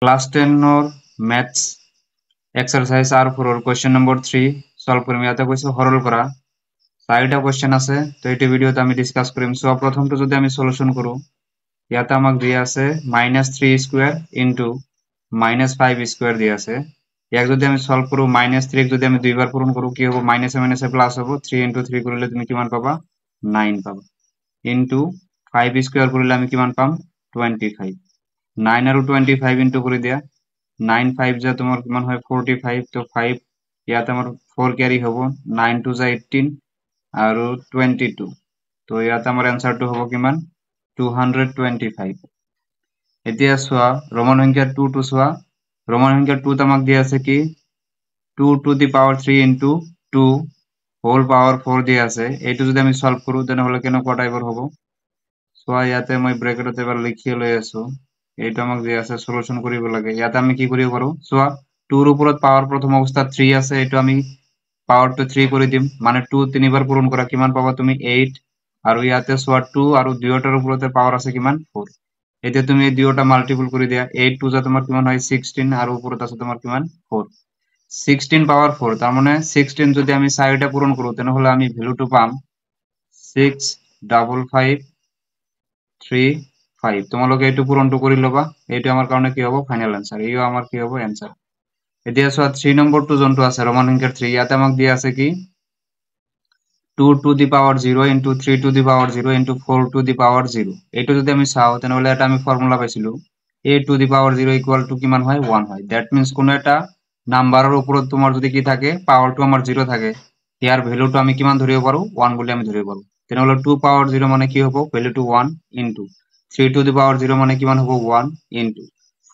Class 10 ৰ maths exercise R4 ৰ question number 3 solve কৰিম। ইয়াতে কৈছো সৰল কৰা 4টা কোয়েশ্চন আছে, তো এইটো ভিডিওতে আমি ডিসকাস কৰিম। সো প্ৰথমটো যদি আমি সলিউশন কৰো, ইয়াতে আমাক দিয়া আছে -3 স্কয়াৰ ইনটু -5 স্কয়াৰ দিয়া আছে। ইয়াক যদি আমি সলভ কৰো, -3 ক যদি আমি দুইবাৰ পূৰণ কৰো কি হ'ব, মাইনাসে মাইনাসে প্লাস হ'ব, 3 ইনটু 3 কৰিলে তুমি কিমান পাবা 9 পাবা, ইনটু 5 স্কয়াৰ কৰিলে আমি কিমান পাম 25। 9 আৰু 25 ইনটু কৰি দিয়া, 9 5 যা তোমার কিমান হয় 45, তো 5 ইয়াতে আমার 4 ক্যারি হব, 9 2 যা 18 আৰু 22, তো ইয়াতে আমাৰ অ্যানসাৰটো হব কিমান 225। এতিয়া চোৱা ৰোমান সংখ্যা 2 টু চোৱা, ৰোমান সংখ্যা 2 আমাক দিয়া আছে কি 2 to the power 3 into 2 whole power 4 দিয়া আছে। এইটো যদি আমি সলভ কৰো তেনেহলে কেনেকুৱা টাইপৰ হ'ব, চোৱা ইয়াতে মই ব্ৰেকেটত এবাৰ লিখি লৈ আছো, এইটো আমাক দিয়া আছে সলিউশন কৰিব লাগে। ইয়াতে আমি কি কৰিব পাৰো, চোৱা 2 ৰ ওপৰত পাৱাৰ প্ৰথম অৱস্থাত 3 আছে, এইটো আমি পাৱাৰটো 3 কৰি দিম, মানে 2 তিনিবাৰ পূৰণ কৰা কিমান পাবা তুমি 8, আৰু ইয়াতে চোৱা 2 আৰু দুয়োটাৰ ওপৰতে পাৱাৰ আছে কিমান 4। এতিয়া তুমি এই দুয়োটা মাল্টিপল কৰি দিয়া, 8 2 যা তোমাৰ কিমান হয় 16, আৰু ওপৰত আছে তোমাৰ কিমান 4, 16 পাৱাৰ 4, তাৰ মানে 16 যদি আমি 4টা পূৰণ কৰো তেনেহলে আমি ভ্যালুটো পাম 65535। তোমালোকে এইটো পূৰণটো কৰি ল'বা, এইটো আমাৰ কাৰণে কি হ'ব ফাইনাল আনসাৰ, এইও আমাৰ কি হ'ব আনসাৰ। এতিয়া চোৱা 3 নম্বৰটো যোনটো আছে ৰোমান সংখ্যাৰ 3, ইয়াতে আমাক দিয়া আছে কি 2 to the power 0 into 3 two the power 0 into 4 two the power 0। এইটো যদি আমি চাও তেনেহলে এটা আমি ফৰ্মুলা পাইছিলো, a to the power 0 equal to কিমান হয় 1 হয়। দ্যাট মিন্স কোনো এটা নাম্বাৰৰ ওপৰত তোমাৰ যদি কি থাকে পাৱাৰটো আমাৰ 0 থাকে, ইয়াৰ ভ্যালুটো আমি কিমান ধৰিব পাৰো 1 বুলি আমি ধৰিব পাৰো। তেনেহলে 2 পাৱাৰ 0 মানে কি হ'ব ভ্যালুটো 1 ইনটু 3 টু দি পাৱাৰ 0 মানে কিমান হ'ব 1 ইনটু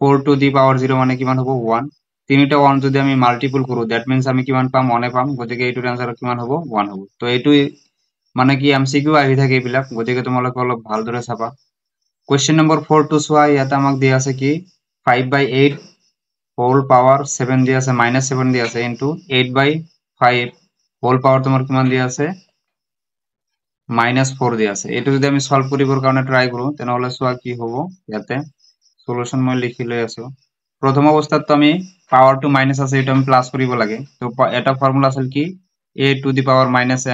4 টু দি পাৱাৰ 0 মানে কিমান হ'ব 1। তিনিটা 1 যদি আমি মাল্টিপল কৰো দ্যাট মিন্স আমি কিমান পাম 1 পাম, গতিকে এইটোৰ আনসার কিমান হ'ব 1 হ'ব। তো এইটোই মানে কি এমসিকিউ আহি থাকে এইবিলাক, গতিকে তোমালোকে অলপ ভালদৰে চাবা। কোয়েশ্চন নম্বৰ 4 টু চোৱা, ইয়াতে আমাক দিয়া আছে কি 5/8 হোল পাৱাৰ 7 দিয়া আছে, -7 দিয়া আছে ইনটু 8/5 হোল পাৱাৰ তোমার কিমান দিয়া আছে -4 দিয়া আছে। এইটো যদি আমি সলভ কৰিবৰ কাৰণে ট্ৰাই কৰো তেনেহলে চোৱা কি হ'ব, ইয়াতে সলিউশন মই লিখি লৈ আছো। প্ৰথম অবস্থাত তো আমি পাওয়াৰটো মাইনাস আছে, এটা আমি প্লাস কৰিব লাগে। তো এটা ফৰ্মুলা আছিল কি a to the power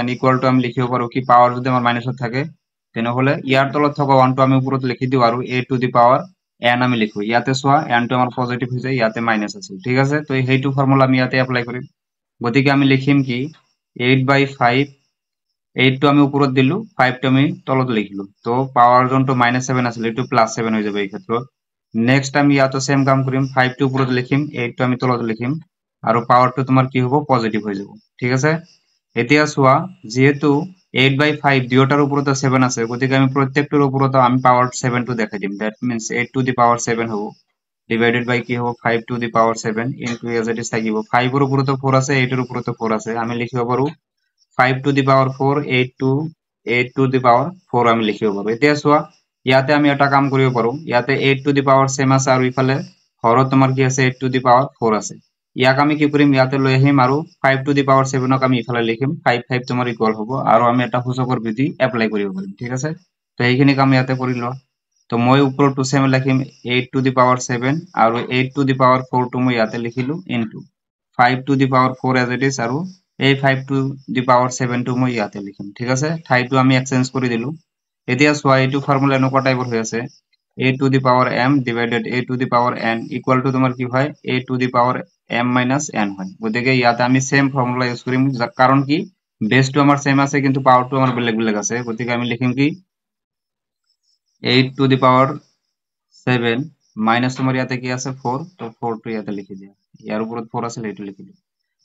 -n equal to আমি লিখিব পাৰো কি পাওয়াৰ যদি আমাৰ মাইনাসত থাকে তেনেহলে ইয়াৰ তলত থকা 1 টো আমি ওপৰত লিখি দিও আৰু a to the power n আমি লিখো। ইয়াতে চোৱা n টো আমাৰ পজিটিভ হৈ যায়, ইয়াতে মাইনাস আছে, ঠিক আছে। তো সেইটো ফর্মুলা আমি ইয়াতে এপ্লাই কৰিম, গতিকে আমি লিখিম কি 8/5, 8 টো আমি ওপৰত দিলো, 5 টো আমি তলত লিখিলো, তো পাওয়াৰ যোনটো -7 আছিল এইটো +7 হৈ যাব এই ক্ষেত্ৰত। নেক্সট আমি ইয়াতো সেম কাম কৰিম, 5 টো ওপৰত লিখিম, 8 টো আমি তলত লিখিম, আৰু পাৱাৰটো তোমাৰ কি হ'ব পজিটিভ হৈ যাব, ঠিক আছে। এতিয়া চোৱা যেহেতু 8/5 দুয়োটাৰ ওপৰতে 7 আছে, গতিকে আমি প্ৰত্যেকটোৰ ওপৰতে আমি পাৱাৰ 7 টো দেখাই দিম। That means 8 to the power 7 হ'ব ডিভাইডেড বাই কি হ'ব 5 to the power 7 into as it is থাকিব 5 ৰ ওপৰতে 4 আছে, 8 ৰ ওপৰতে 4 আছে, আমি লিখিব পাৰো 5 to the power 4 8 to the power 4 আমি লিখিব পাৰো। এতিয়া চোৱা ইয়াতে আমি এটা কাম কৰিব পাৰো, ইয়াতে 8 টু দি পাৱাৰ সেম আছে আৰু ইফালে হৰত তোমাৰ কি আছে 8 টু দি পাৱাৰ 4 আছে। ইয়াক আমি কি কৰিম ইয়াতে লৈ আহিম আৰু 5 টু দি পাৱাৰ 7 ক আমি ইফালে লিখিম, 5 5 তোমাৰ ইকুয়াল হ'ব, আৰু আমি এটা সূচকৰ বিধি এপ্লাই কৰিব পাৰিম, ঠিক আছে। তো এইখিনি কাম ইয়াতে কৰি লোৱা। তো মই ওপৰটো সেম লিখিম 8 টু দি পাৱাৰ 7 আৰু 8 টু দি পাৱাৰ 4 টো মই ইয়াতে লিখিলো into 5 to the power 4 as it is, আৰু এই 5 টু দি পাৱাৰ 7 টো মই ইয়াতে লিখিম, ঠিক আছে। ঠাইটো আমি এক্সচেঞ্জ কৰি দিলো। এতিয়া চোৱা এইটো ফৰ্মুলা এনেকুৱা টাইপৰ হৈ আছে a to the power m divided a to the power n equal two তোমাৰ কি হয় a to the power m minus n হয়। গতিকে ইয়াতে আমি সেম ফৰ্মুলা ইউজ কৰিম, কাৰণ কি বেসটো আমাৰ সেম আছে কিন্তু পাৱাৰটো আমাৰ বেলেগ বেলেগ আছে, গতিকে আমি লিখিম কি 8 টু দি পাৱাৰ 7 মাইনাস তোমাৰ ইয়াতে কি আছে 4, তো 4 টো ইয়াতে লিখি দিয়া, ইয়াৰ ওপৰত 4 আছে এইটো লিখি দিয়া,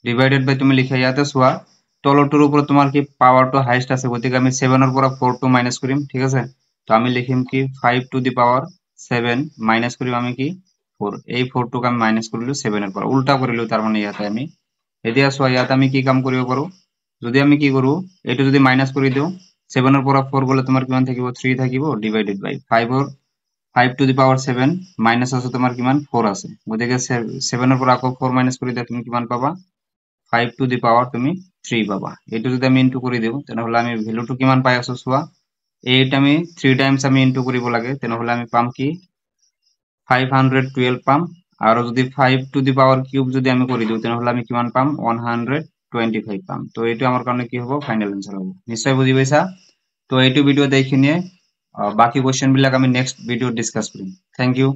ডিভাইডেড বাই তুমি লিখা ইয়াতে চোৱা তলটোৰ ওপৰত তোমাৰ কি পাৱাৰটো হাইয়েস্ট আছে, গতিকে আমি 7 ৰ পৰা 4 টো মাইনাস কৰিম, ঠিক আছে। তো আমি লিখিম কি 5 টু দি পাৱাৰ 7 মাইনাস কৰিম আমি কি 4, এই 4 টোক আমি মাইনাস কৰিলো 7 ৰ পৰা, উল্টা কৰিলো তাৰ মানে ইয়াতে আমি। এতিয়া চোৱা ইয়াতে আমি কি কাম কৰিব পাৰো, যদি আমি কি কৰো এইটো যদি মাইনাস কৰি দিও 7 ৰ পৰা 4 গলে তোমাৰ কিমান থাকিব 3 থাকিব, divided by 5 to the power 7 minus আছে তোমাৰ কিমান 4 আছে, গতিকে 7 ৰ পৰা আকৌ 4 মাইনাস কৰি দিয়া তুমি কিমান পাবা 5 টু দি পাৱাৰ তুমি 3 পাবা। এইটো যদি আমি ইনটু কৰি দিও তেনেহলে আমি ভ্যালুটো কিমান পাই আছো চোৱা 8 আমি 3 টাইমস আমি ইনটু কৰিব লাগে, তেনেহলে আমি পাম কি 512 পাম, আৰু যদি 5 টু দি পাৱাৰ কিউব যদি আমি কৰি দিওঁ তেনেহ'লে আমি কিমান পাম 125 পাম তো এইটো আমাৰ কাৰণে কি হ'ব ফাইনেল আনসাৰ হ'ব নিশ্চয় বুজি পাইছা তো এইটো ভিডিঅ'ত এইখিনিয়ে বাকি কোৱেশ্চন বিলাক আমি নেক্সট ভিডিঅ'ত ডিসকাস কৰিম থ্যাংক ইউ